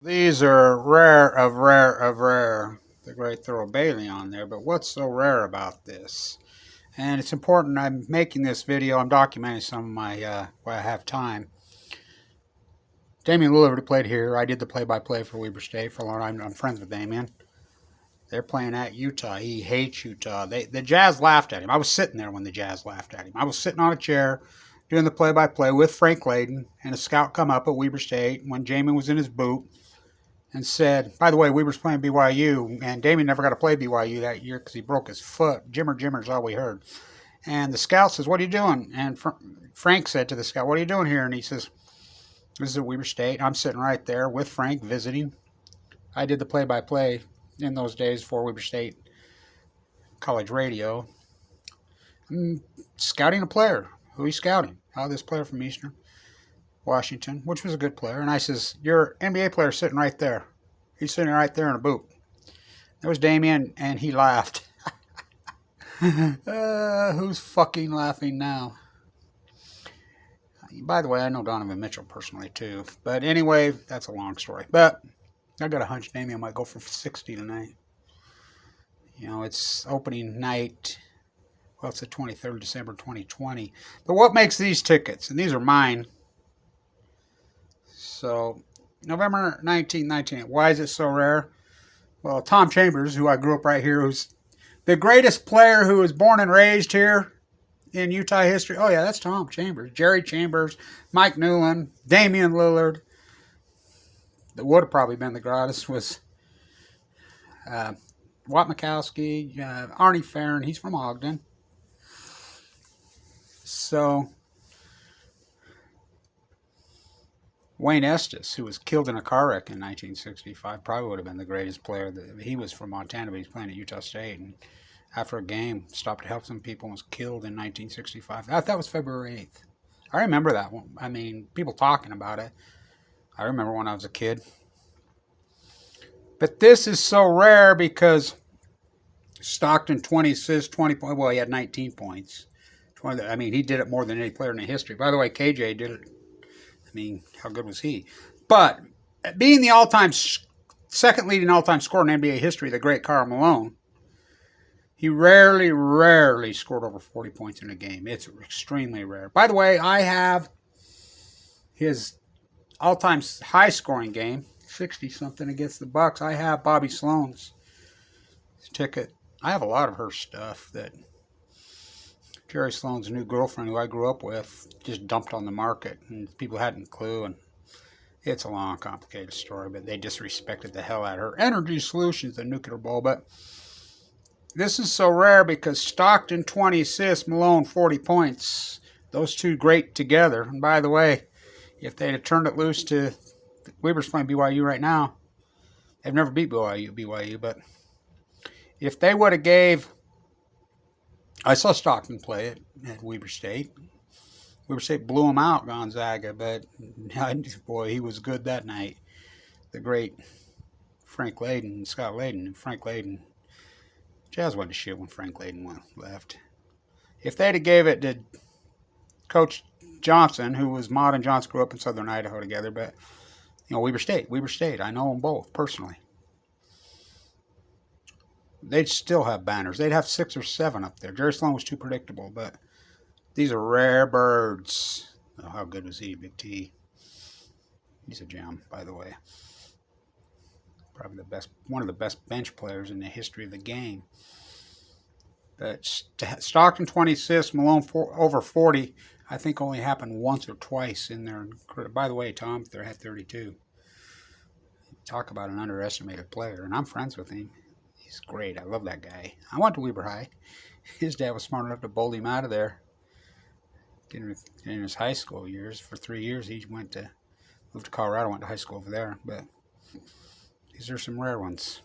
These are rare of rare of rare. The great Thurl Bailey on there, but what's so rare about this? And it's important. I'm making this video. I'm documenting some of my while I have time. Damian Lillard played here. I did the play-by-play for Weber State for a long time. I'm friends with Damian. They're playing at Utah. He hates Utah. The Jazz laughed at him. I was sitting there when the Jazz laughed at him. I was sitting on a chair doing the play-by-play with Frank Layden, and a scout come up at Weber State when Damian was in his boot and said, by the way, Weber's playing BYU, and Damian never got to play BYU that year because he broke his foot. Jimmer's all we heard. And the scout says, what are you doing? And Frank said to the scout, what are you doing here? And he says, this is at Weber State. I'm sitting right there with Frank visiting. I did the play-by-play in those days for Weber State college radio. I'm scouting a player. Who are you scouting? Oh, this player from Eastern Washington, which was a good player. And I says, your NBA player sitting right there. He's sitting right there in a boot. That was Damian, and he laughed. Who's fucking laughing now? By the way, I know Donovan Mitchell personally, too. But anyway, that's a long story. But I got a hunch Damian might go for 60 tonight. You know, it's opening night. Well, it's the 23rd December 2020. But what makes these tickets? And these are mine. So, November 1998. Why is it so rare? Well, Tom Chambers, who I grew up right here, who's the greatest player who was born and raised here in Utah history. Oh, yeah, that's Tom Chambers. Jerry Chambers, Mike Newland, Damian Lillard. That would have probably been the greatest was Watt Mikowski, Arnie Farron. He's from Ogden. So, Wayne Estes, who was killed in a car wreck in 1965, probably would have been the greatest player. He was from Montana, but he's playing at Utah State. And after a game, stopped to help some people and was killed in 1965. That was February 8th. I remember that one. I mean, people talking about it. I remember when I was a kid. But this is so rare because Stockton, 20 assists, 20 points. Well, he had 19 points. 20, I mean, he did it more than any player in the history. By the way, KJ did it. I mean, how good was he? But being the all-time second leading all-time scorer in NBA history, the great Karl Malone, he rarely scored over 40 points in a game. It's extremely rare. By the way, I have his all-time high-scoring game, 60-something against the Bucks. I have Bobby Sloan's ticket. I have a lot of her stuff that Jerry Sloan's new girlfriend, who I grew up with, just dumped on the market, and people hadn't a clue. And it's a long, complicated story, but they disrespected the hell out of her. Energy Solutions, the nuclear ball. But this is so rare because Stockton, 20 assists, Malone, 40 points. Those two great together. And by the way, if they'd have turned it loose to Weber's playing BYU right now, they've never beat BYU, but if they would have gave... I saw Stockton play it at Weber State. Weber State blew him out, Gonzaga, but boy, he was good that night. The great Frank Layden, Scott Layden, and Frank Layden. Jazz went to shit when Frank Layden left. If they'd have gave it to Coach Johnson, who was Maude and Johnson, grew up in Southern Idaho together, but Weber State. I know them both personally. They'd still have banners. They'd have 6 or 7 up there. Jerry Sloan was too predictable, but these are rare birds. Oh, how good was he, Big T? He's a gem, by the way. Probably one of the best bench players in the history of the game. But Stockton, 20 assists, Malone over 40. I think only happened once or twice in there. By the way, Tom, they had 32. Talk about an underestimated player, and I'm friends with him. He's great. I love that guy. I went to Weber High. His dad was smart enough to bolt him out of there. In his high school years, for 3 years, he moved to Colorado, went to high school over there. But these are some rare ones.